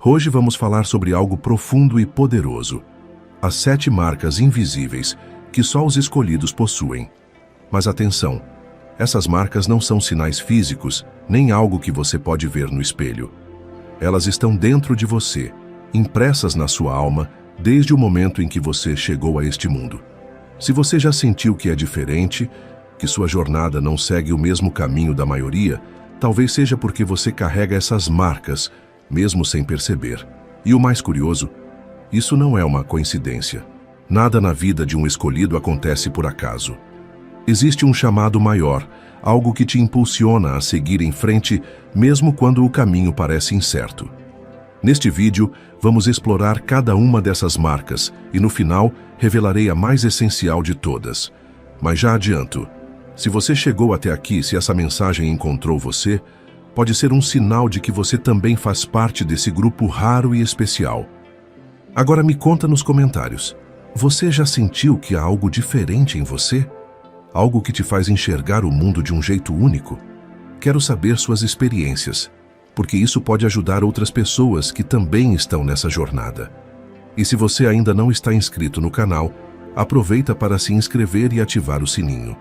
Hoje vamos falar sobre algo profundo e poderoso: as 7 marcas invisíveis que só os escolhidos possuem. Mas atenção, essas marcas não são sinais físicos, nem algo que você pode ver no espelho. Elas estão dentro de você, impressas na sua alma, desde o momento em que você chegou a este mundo. Se você já sentiu que é diferente, que sua jornada não segue o mesmo caminho da maioria, talvez seja porque você carrega essas marcas, mesmo sem perceber. E o mais curioso, isso não é uma coincidência. Nada na vida de um escolhido acontece por acaso. Existe um chamado maior, algo que te impulsiona a seguir em frente, mesmo quando o caminho parece incerto. Neste vídeo, vamos explorar cada uma dessas marcas e, no final, revelarei a mais essencial de todas. Mas já adianto, se você chegou até aqui, se essa mensagem encontrou você, pode ser um sinal de que você também faz parte desse grupo raro e especial. Agora me conta nos comentários, você já sentiu que há algo diferente em você? Algo que te faz enxergar o mundo de um jeito único? Quero saber suas experiências, porque isso pode ajudar outras pessoas que também estão nessa jornada. E se você ainda não está inscrito no canal, aproveita para se inscrever e ativar o sininho.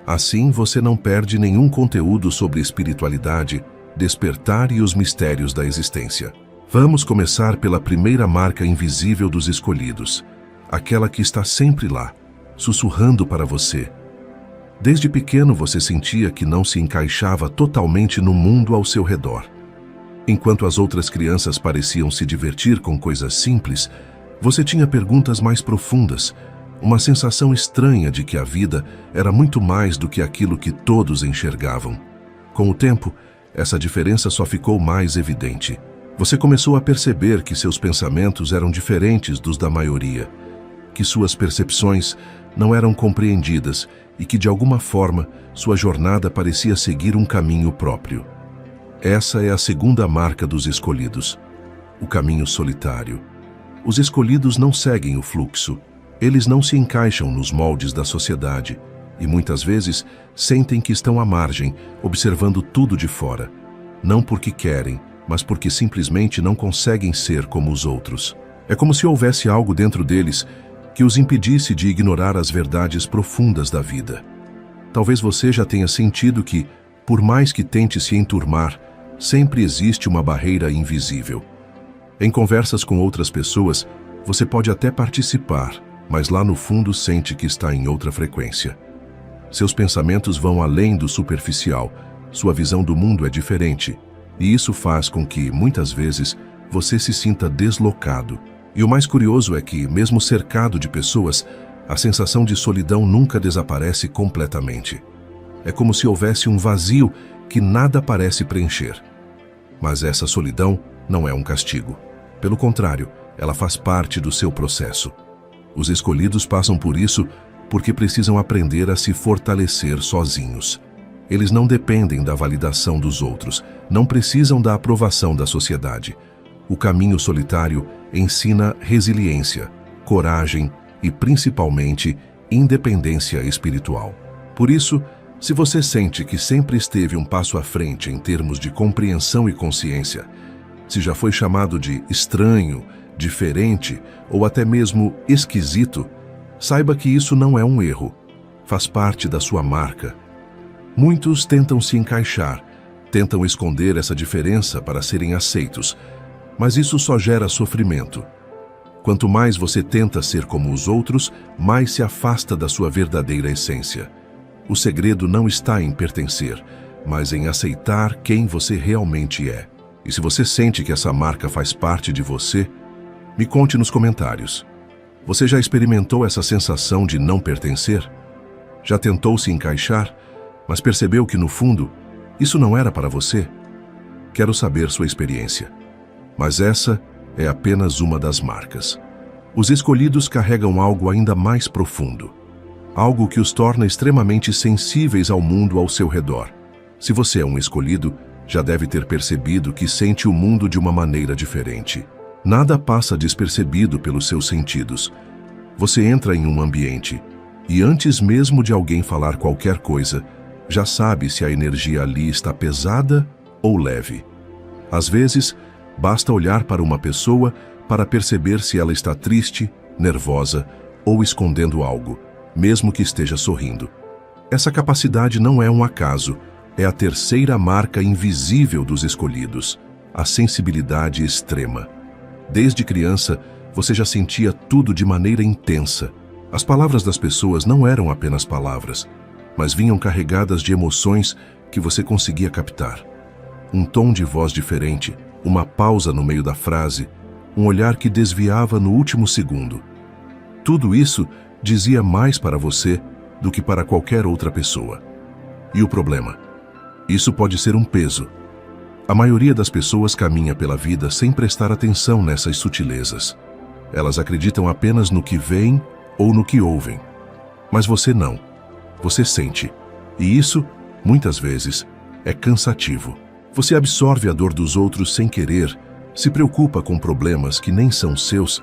Assim você não perde nenhum conteúdo sobre espiritualidade, despertar e os mistérios da existência. Vamos começar pela primeira marca invisível dos escolhidos, aquela que está sempre lá, sussurrando para você. Desde pequeno você sentia que não se encaixava totalmente no mundo ao seu redor. Enquanto as outras crianças pareciam se divertir com coisas simples, você tinha perguntas mais profundas, uma sensação estranha de que a vida era muito mais do que aquilo que todos enxergavam. Com o tempo, essa diferença só ficou mais evidente. Você começou a perceber que seus pensamentos eram diferentes dos da maioria, que suas percepções não eram compreendidas e que, de alguma forma, sua jornada parecia seguir um caminho próprio. Essa é a segunda marca dos escolhidos, o caminho solitário. Os escolhidos não seguem o fluxo, eles não se encaixam nos moldes da sociedade e, muitas vezes, sentem que estão à margem, observando tudo de fora. Não porque querem, mas porque simplesmente não conseguem ser como os outros. É como se houvesse algo dentro deles que os impedisse de ignorar as verdades profundas da vida. Talvez você já tenha sentido que, por mais que tente se enturmar, sempre existe uma barreira invisível. Em conversas com outras pessoas, você pode até participar, mas lá no fundo sente que está em outra frequência. Seus pensamentos vão além do superficial, sua visão do mundo é diferente, e isso faz com que, muitas vezes, você se sinta deslocado. E o mais curioso é que, mesmo cercado de pessoas, a sensação de solidão nunca desaparece completamente. É como se houvesse um vazio que nada parece preencher. Mas essa solidão não é um castigo. Pelo contrário, ela faz parte do seu processo. Os escolhidos passam por isso porque precisam aprender a se fortalecer sozinhos. Eles não dependem da validação dos outros, não precisam da aprovação da sociedade. O caminho solitário ensina resiliência, coragem e, principalmente, independência espiritual. Por isso, se você sente que sempre esteve um passo à frente em termos de compreensão e consciência, se já foi chamado de estranho, diferente ou até mesmo esquisito, saiba que isso não é um erro, faz parte da sua marca. Muitos tentam se encaixar, tentam esconder essa diferença para serem aceitos, mas isso só gera sofrimento. Quanto mais você tenta ser como os outros, mais se afasta da sua verdadeira essência. O segredo não está em pertencer, mas em aceitar quem você realmente é. E se você sente que essa marca faz parte de você, me conte nos comentários. Você já experimentou essa sensação de não pertencer? Já tentou se encaixar, mas percebeu que, no fundo, isso não era para você? Quero saber sua experiência. Mas essa é apenas uma das marcas. Os escolhidos carregam algo ainda mais profundo. Algo que os torna extremamente sensíveis ao mundo ao seu redor. Se você é um escolhido, já deve ter percebido que sente o mundo de uma maneira diferente. Nada passa despercebido pelos seus sentidos. Você entra em um ambiente e, antes mesmo de alguém falar qualquer coisa, já sabe se a energia ali está pesada ou leve. Às vezes, Basta olhar para uma pessoa para perceber se ela está triste, nervosa ou escondendo algo, mesmo que esteja sorrindo. Essa capacidade não é um acaso, é a terceira marca invisível dos escolhidos, a sensibilidade extrema. Desde criança, você já sentia tudo de maneira intensa. As palavras das pessoas não eram apenas palavras, mas vinham carregadas de emoções que você conseguia captar. Um tom de voz diferente, uma pausa no meio da frase, um olhar que desviava no último segundo. Tudo isso dizia mais para você do que para qualquer outra pessoa. E o problema? Isso pode ser um peso. A maioria das pessoas caminha pela vida sem prestar atenção nessas sutilezas. Elas acreditam apenas no que veem ou no que ouvem. Mas você não. Você sente. E isso, muitas vezes, é cansativo. Você absorve a dor dos outros sem querer, se preocupa com problemas que nem são seus,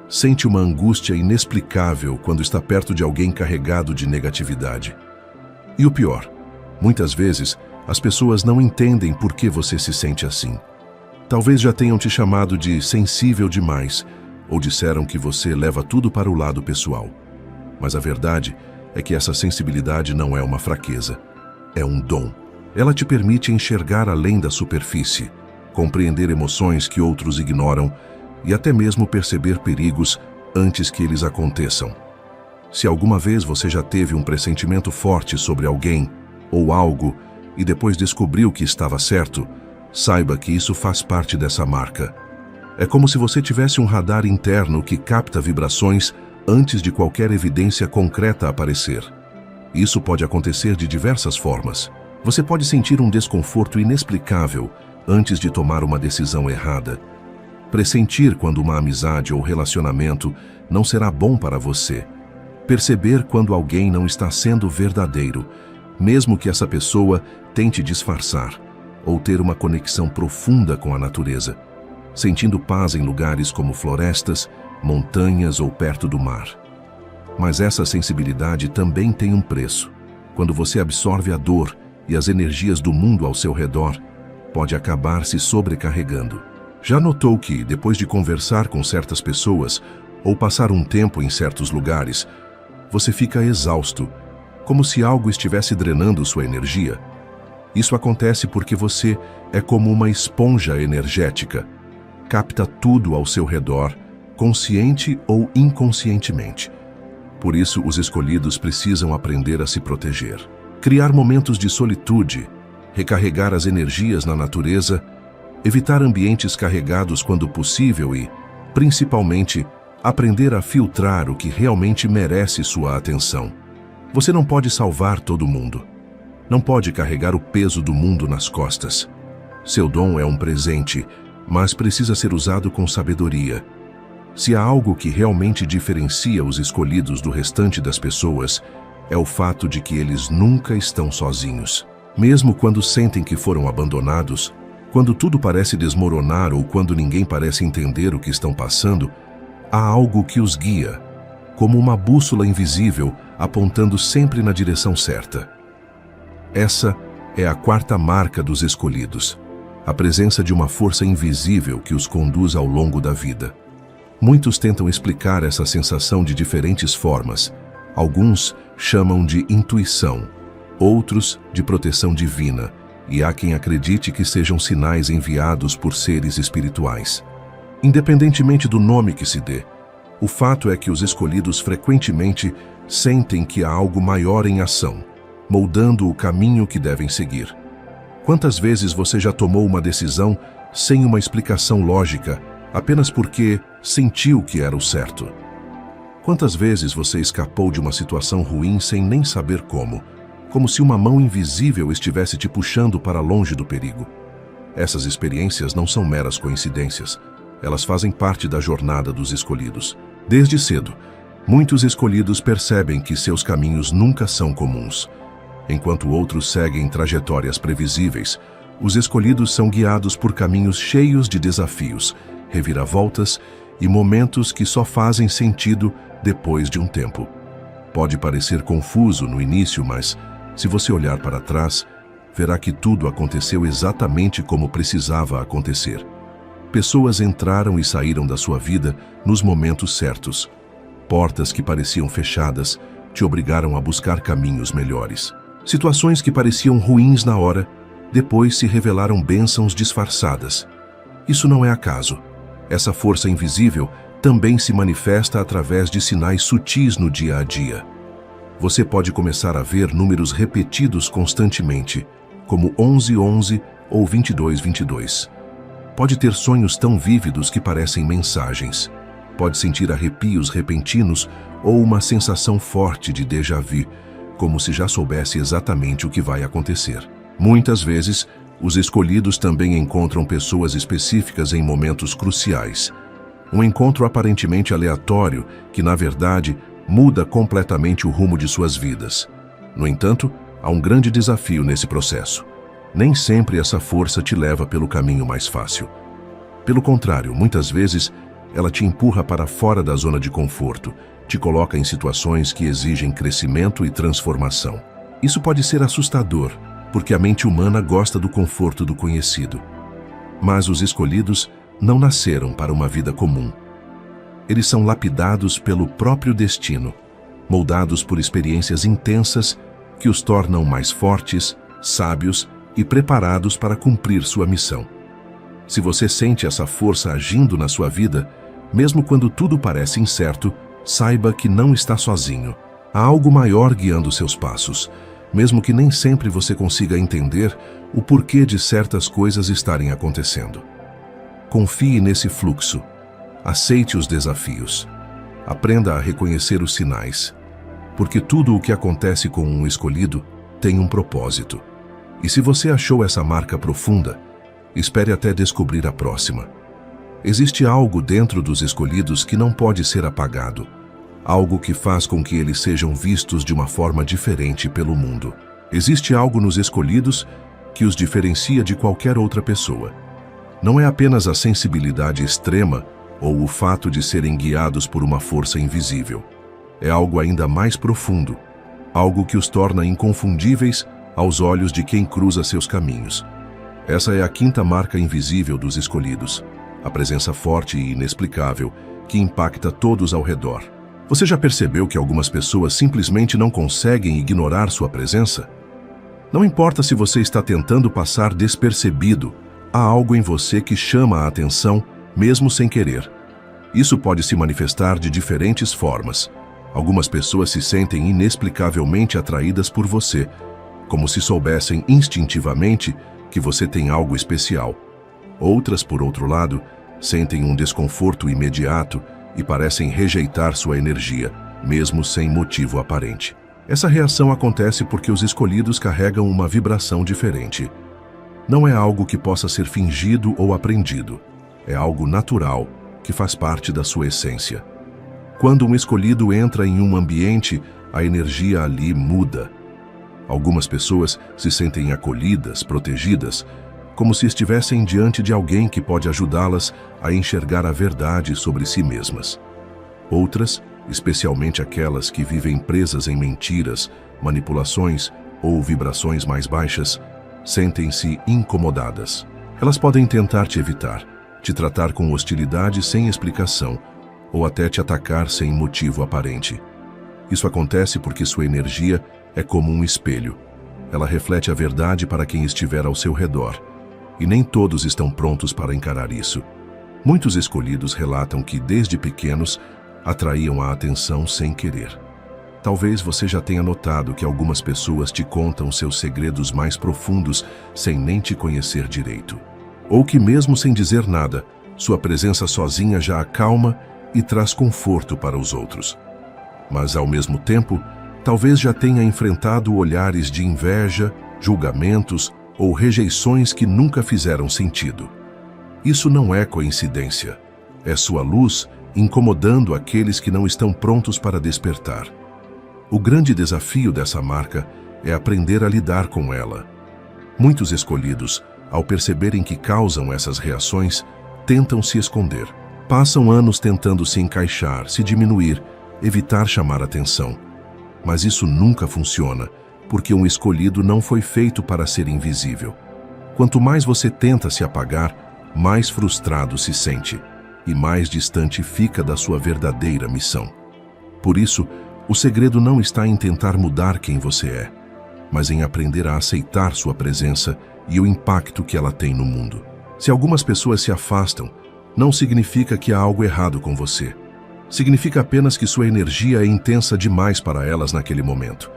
sente uma angústia inexplicável quando está perto de alguém carregado de negatividade. E o pior, muitas vezes, as pessoas não entendem por que você se sente assim. Talvez já tenham te chamado de sensível demais, ou disseram que você leva tudo para o lado pessoal. Mas a verdade é que essa sensibilidade não é uma fraqueza, é um dom. Ela te permite enxergar além da superfície, compreender emoções que outros ignoram e até mesmo perceber perigos antes que eles aconteçam. Se alguma vez você já teve um pressentimento forte sobre alguém ou algo e depois descobriu que estava certo, saiba que isso faz parte dessa marca. É como se você tivesse um radar interno que capta vibrações antes de qualquer evidência concreta aparecer. Isso pode acontecer de diversas formas. Você pode sentir um desconforto inexplicável antes de tomar uma decisão errada. Pressentir quando uma amizade ou relacionamento não será bom para você. Perceber quando alguém não está sendo verdadeiro, mesmo que essa pessoa tente disfarçar, ou ter uma conexão profunda com a natureza, sentindo paz em lugares como florestas, montanhas ou perto do mar. Mas essa sensibilidade também tem um preço. Quando você absorve a dor e as energias do mundo ao seu redor, pode acabar se sobrecarregando. Já notou que, depois de conversar com certas pessoas ou passar um tempo em certos lugares, você fica exausto, como se algo estivesse drenando sua energia? Isso acontece porque você é como uma esponja energética. Capta tudo ao seu redor, consciente ou inconscientemente. Por isso, os escolhidos precisam aprender a se proteger. Criar momentos de solitude, recarregar as energias na natureza, evitar ambientes carregados quando possível e, principalmente, aprender a filtrar o que realmente merece sua atenção. Você não pode salvar todo mundo. Não pode carregar o peso do mundo nas costas. Seu dom é um presente, mas precisa ser usado com sabedoria. Se há algo que realmente diferencia os escolhidos do restante das pessoas, é o fato de que eles nunca estão sozinhos. Mesmo quando sentem que foram abandonados, quando tudo parece desmoronar ou quando ninguém parece entender o que estão passando, há algo que os guia, como uma bússola invisível apontando sempre na direção certa. Essa é a quarta marca dos escolhidos, a presença de uma força invisível que os conduz ao longo da vida. Muitos tentam explicar essa sensação de diferentes formas. Alguns chamam de intuição, outros de proteção divina, e há quem acredite que sejam sinais enviados por seres espirituais. Independentemente do nome que se dê, o fato é que os escolhidos frequentemente sentem que há algo maior em ação, moldando o caminho que devem seguir. Quantas vezes você já tomou uma decisão sem uma explicação lógica, apenas porque sentiu que era o certo? Quantas vezes você escapou de uma situação ruim sem nem saber como se uma mão invisível estivesse te puxando para longe do perigo? Essas experiências não são meras coincidências. Elas fazem parte da jornada dos escolhidos. Desde cedo, muitos escolhidos percebem que seus caminhos nunca são comuns. Enquanto outros seguem trajetórias previsíveis, os escolhidos são guiados por caminhos cheios de desafios, reviravoltas e momentos que só fazem sentido depois de um tempo. Pode parecer confuso no início, mas, se você olhar para trás, verá que tudo aconteceu exatamente como precisava acontecer. Pessoas entraram e saíram da sua vida nos momentos certos. Portas que pareciam fechadas te obrigaram a buscar caminhos melhores. Situações que pareciam ruins na hora, depois se revelaram bênçãos disfarçadas. Isso não é acaso. Essa força invisível também se manifesta através de sinais sutis no dia a dia. Você pode começar a ver números repetidos constantemente, como 1111 ou 2222. Pode ter sonhos tão vívidos que parecem mensagens. Pode sentir arrepios repentinos ou uma sensação forte de déjà vu, como se já soubesse exatamente o que vai acontecer. Muitas vezes, os escolhidos também encontram pessoas específicas em momentos cruciais. Um encontro aparentemente aleatório que, na verdade, muda completamente o rumo de suas vidas. No entanto, há um grande desafio nesse processo. Nem sempre essa força te leva pelo caminho mais fácil. Pelo contrário, muitas vezes, ela te empurra para fora da zona de conforto, te coloca em situações que exigem crescimento e transformação. Isso pode ser assustador, porque a mente humana gosta do conforto do conhecido. Mas os escolhidos não nasceram para uma vida comum. Eles são lapidados pelo próprio destino, moldados por experiências intensas que os tornam mais fortes, sábios e preparados para cumprir sua missão. Se você sente essa força agindo na sua vida, mesmo quando tudo parece incerto, saiba que não está sozinho. Há algo maior guiando seus passos, mesmo que nem sempre você consiga entender o porquê de certas coisas estarem acontecendo. Confie nesse fluxo. Aceite os desafios. Aprenda a reconhecer os sinais, porque tudo o que acontece com um escolhido tem um propósito. E se você achou essa marca profunda, espere até descobrir a próxima. Existe algo dentro dos escolhidos que não pode ser apagado, algo que faz com que eles sejam vistos de uma forma diferente pelo mundo. Existe algo nos escolhidos que os diferencia de qualquer outra pessoa. Não é apenas a sensibilidade extrema ou o fato de serem guiados por uma força invisível. É algo ainda mais profundo, algo que os torna inconfundíveis aos olhos de quem cruza seus caminhos. Essa é a quinta marca invisível dos escolhidos, a presença forte e inexplicável que impacta todos ao redor. Você já percebeu que algumas pessoas simplesmente não conseguem ignorar sua presença? Não importa se você está tentando passar despercebido, há algo em você que chama a atenção, mesmo sem querer. Isso pode se manifestar de diferentes formas. Algumas pessoas se sentem inexplicavelmente atraídas por você, como se soubessem instintivamente que você tem algo especial. Outras, por outro lado, sentem um desconforto imediato e parecem rejeitar sua energia, mesmo sem motivo aparente. Essa reação acontece porque os escolhidos carregam uma vibração diferente. Não é algo que possa ser fingido ou aprendido. É algo natural, que faz parte da sua essência. Quando um escolhido entra em um ambiente, a energia ali muda. Algumas pessoas se sentem acolhidas, protegidas, como se estivessem diante de alguém que pode ajudá-las a enxergar a verdade sobre si mesmas. Outras, especialmente aquelas que vivem presas em mentiras, manipulações ou vibrações mais baixas, sentem-se incomodadas. Elas podem tentar te evitar, te tratar com hostilidade sem explicação, ou até te atacar sem motivo aparente. Isso acontece porque sua energia é como um espelho. Ela reflete a verdade para quem estiver ao seu redor. E nem todos estão prontos para encarar isso. Muitos escolhidos relatam que, desde pequenos, atraíam a atenção sem querer. Talvez você já tenha notado que algumas pessoas te contam seus segredos mais profundos sem nem te conhecer direito. Ou que, mesmo sem dizer nada, sua presença sozinha já acalma e traz conforto para os outros. Mas, ao mesmo tempo, talvez já tenha enfrentado olhares de inveja, julgamentos ou rejeições que nunca fizeram sentido. Isso não é coincidência. É sua luz incomodando aqueles que não estão prontos para despertar. O grande desafio dessa marca é aprender a lidar com ela. Muitos escolhidos, ao perceberem que causam essas reações, tentam se esconder. Passam anos tentando se encaixar, se diminuir, evitar chamar atenção. Mas isso nunca funciona, porque um escolhido não foi feito para ser invisível. Quanto mais você tenta se apagar, mais frustrado se sente e mais distante fica da sua verdadeira missão. Por isso, o segredo não está em tentar mudar quem você é, mas em aprender a aceitar sua presença e o impacto que ela tem no mundo. Se algumas pessoas se afastam, não significa que há algo errado com você. Significa apenas que sua energia é intensa demais para elas naquele momento.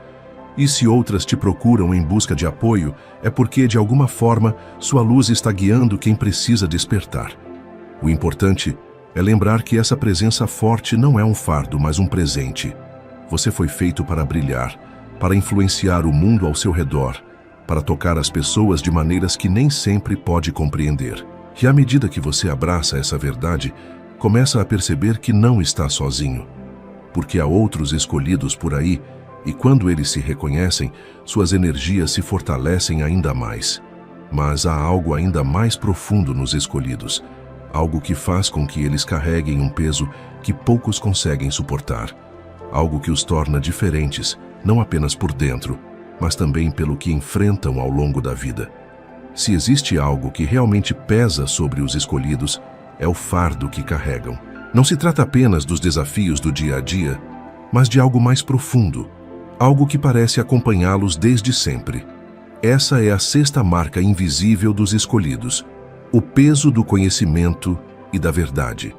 E se outras te procuram em busca de apoio, é porque, de alguma forma, sua luz está guiando quem precisa despertar. O importante é lembrar que essa presença forte não é um fardo, mas um presente. Você foi feito para brilhar, para influenciar o mundo ao seu redor, para tocar as pessoas de maneiras que nem sempre pode compreender. E à medida que você abraça essa verdade, começa a perceber que não está sozinho. Porque há outros escolhidos por aí, e quando eles se reconhecem, suas energias se fortalecem ainda mais. Mas há algo ainda mais profundo nos escolhidos, algo que faz com que eles carreguem um peso que poucos conseguem suportar. Algo que os torna diferentes, não apenas por dentro, mas também pelo que enfrentam ao longo da vida. Se existe algo que realmente pesa sobre os escolhidos, é o fardo que carregam. Não se trata apenas dos desafios do dia a dia, mas de algo mais profundo, algo que parece acompanhá-los desde sempre. Essa é a sexta marca invisível dos escolhidos, o peso do conhecimento e da verdade.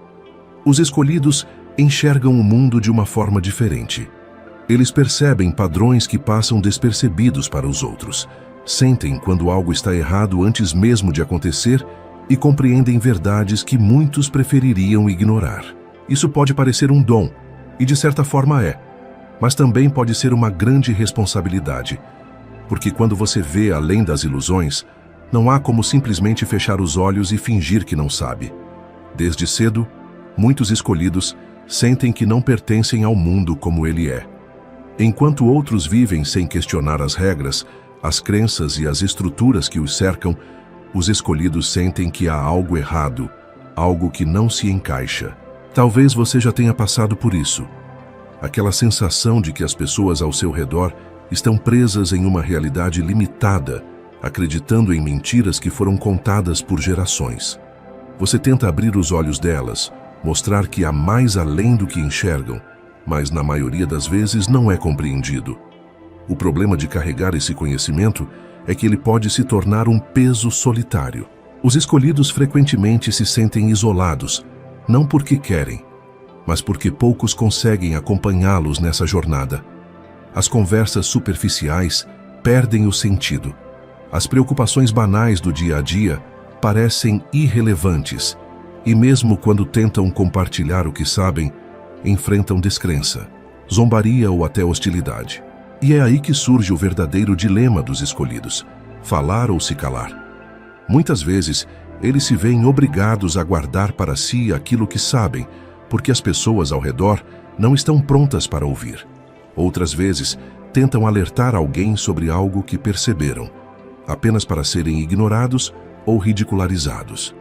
Os escolhidos enxergam o mundo de uma forma diferente. Eles percebem padrões que passam despercebidos para os outros, sentem quando algo está errado antes mesmo de acontecer e compreendem verdades que muitos prefeririam ignorar. Isso pode parecer um dom, e de certa forma é, mas também pode ser uma grande responsabilidade, porque quando você vê além das ilusões, não há como simplesmente fechar os olhos e fingir que não sabe. Desde cedo, muitos escolhidos sentem que não pertencem ao mundo como ele é. Enquanto outros vivem sem questionar as regras, as crenças e as estruturas que os cercam, os escolhidos sentem que há algo errado, algo que não se encaixa. Talvez você já tenha passado por isso. Aquela sensação de que as pessoas ao seu redor estão presas em uma realidade limitada, acreditando em mentiras que foram contadas por gerações. Você tenta abrir os olhos delas, mostrar que há mais além do que enxergam, mas na maioria das vezes não é compreendido. O problema de carregar esse conhecimento é que ele pode se tornar um peso solitário. Os escolhidos frequentemente se sentem isolados, não porque querem, mas porque poucos conseguem acompanhá-los nessa jornada. As conversas superficiais perdem o sentido. As preocupações banais do dia a dia parecem irrelevantes, e mesmo quando tentam compartilhar o que sabem, enfrentam descrença, zombaria ou até hostilidade. E é aí que surge o verdadeiro dilema dos escolhidos: falar ou se calar. Muitas vezes, eles se veem obrigados a guardar para si aquilo que sabem, porque as pessoas ao redor não estão prontas para ouvir. Outras vezes, tentam alertar alguém sobre algo que perceberam, apenas para serem ignorados ou ridicularizados.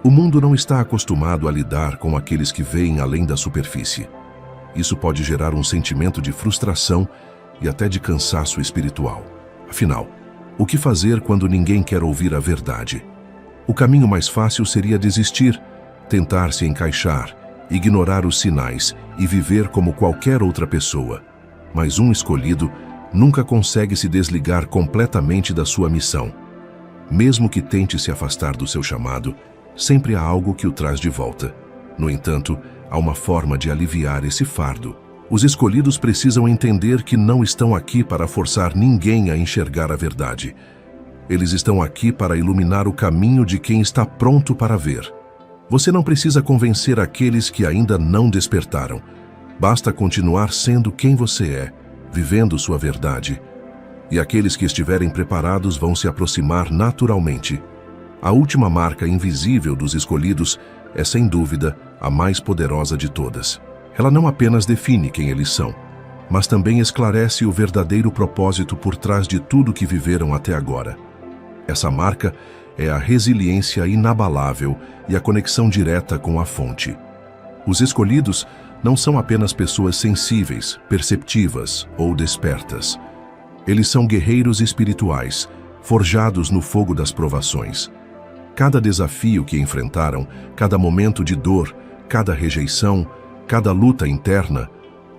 O mundo não está acostumado a lidar com aqueles que veem além da superfície. Isso pode gerar um sentimento de frustração e até de cansaço espiritual. Afinal, o que fazer quando ninguém quer ouvir a verdade? O caminho mais fácil seria desistir, tentar se encaixar, ignorar os sinais e viver como qualquer outra pessoa. Mas um escolhido nunca consegue se desligar completamente da sua missão. Mesmo que tente se afastar do seu chamado, sempre há algo que o traz de volta. No entanto, há uma forma de aliviar esse fardo. Os escolhidos precisam entender que não estão aqui para forçar ninguém a enxergar a verdade. Eles estão aqui para iluminar o caminho de quem está pronto para ver. Você não precisa convencer aqueles que ainda não despertaram. Basta continuar sendo quem você é, vivendo sua verdade. E aqueles que estiverem preparados vão se aproximar naturalmente. A última marca invisível dos escolhidos é, sem dúvida, a mais poderosa de todas. Ela não apenas define quem eles são, mas também esclarece o verdadeiro propósito por trás de tudo que viveram até agora. Essa marca é a resiliência inabalável e a conexão direta com a fonte. Os escolhidos não são apenas pessoas sensíveis, perceptivas ou despertas. Eles são guerreiros espirituais, forjados no fogo das provações. Cada desafio que enfrentaram, cada momento de dor, cada rejeição, cada luta interna,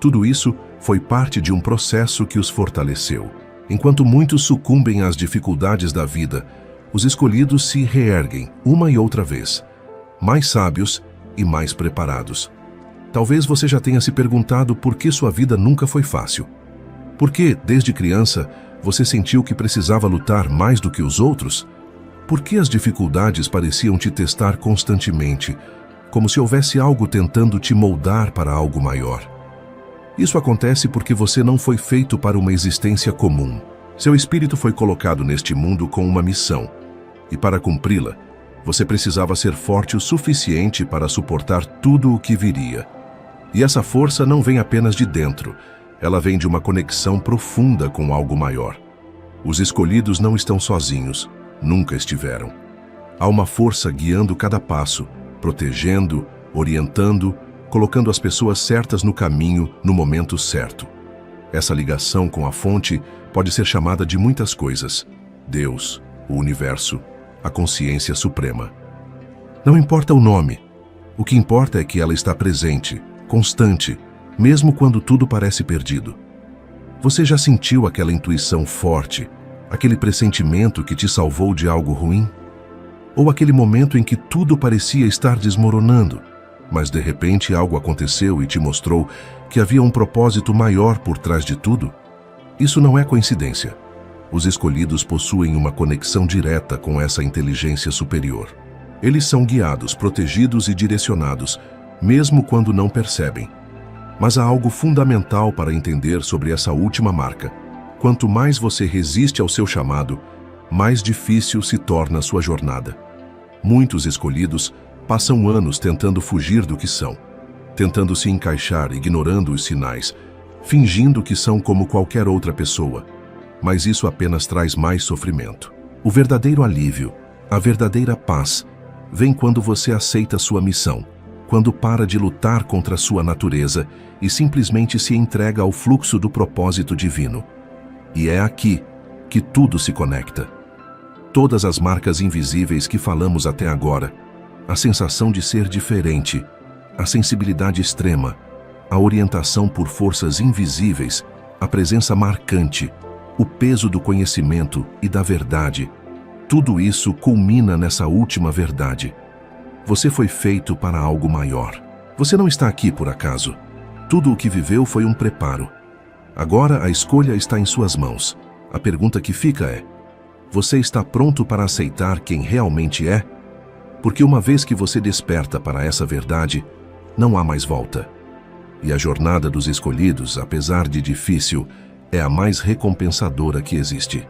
tudo isso foi parte de um processo que os fortaleceu. Enquanto muitos sucumbem às dificuldades da vida, os escolhidos se reerguem uma e outra vez, mais sábios e mais preparados. Talvez você já tenha se perguntado por que sua vida nunca foi fácil. Por que, desde criança, você sentiu que precisava lutar mais do que os outros? Por que as dificuldades pareciam te testar constantemente, como se houvesse algo tentando te moldar para algo maior? Isso acontece porque você não foi feito para uma existência comum. Seu espírito foi colocado neste mundo com uma missão, e para cumpri-la, você precisava ser forte o suficiente para suportar tudo o que viria. E essa força não vem apenas de dentro, ela vem de uma conexão profunda com algo maior. Os escolhidos não estão sozinhos, nunca estiveram. Há uma força guiando cada passo, protegendo, orientando, colocando as pessoas certas no caminho no momento certo. Essa ligação com a fonte pode ser chamada de muitas coisas: Deus, o universo, a consciência suprema. Não importa o nome, o que importa é que ela está presente, constante, mesmo quando tudo parece perdido. Você já sentiu aquela intuição forte, aquele pressentimento que te salvou de algo ruim? Ou aquele momento em que tudo parecia estar desmoronando, mas de repente algo aconteceu e te mostrou que havia um propósito maior por trás de tudo? Isso não é coincidência. Os escolhidos possuem uma conexão direta com essa inteligência superior. Eles são guiados, protegidos e direcionados, mesmo quando não percebem. Mas há algo fundamental para entender sobre essa última marca. Quanto mais você resiste ao seu chamado, mais difícil se torna a sua jornada. Muitos escolhidos passam anos tentando fugir do que são, tentando se encaixar, ignorando os sinais, fingindo que são como qualquer outra pessoa. Mas isso apenas traz mais sofrimento. O verdadeiro alívio, a verdadeira paz, vem quando você aceita sua missão, quando para de lutar contra sua natureza e simplesmente se entrega ao fluxo do propósito divino. E é aqui que tudo se conecta. Todas as marcas invisíveis que falamos até agora, a sensação de ser diferente, a sensibilidade extrema, a orientação por forças invisíveis, a presença marcante, o peso do conhecimento e da verdade, tudo isso culmina nessa última verdade. Você foi feito para algo maior. Você não está aqui por acaso. Tudo o que viveu foi um preparo. Agora a escolha está em suas mãos. A pergunta que fica é: você está pronto para aceitar quem realmente é? Porque uma vez que você desperta para essa verdade, não há mais volta. E a jornada dos escolhidos, apesar de difícil, é a mais recompensadora que existe.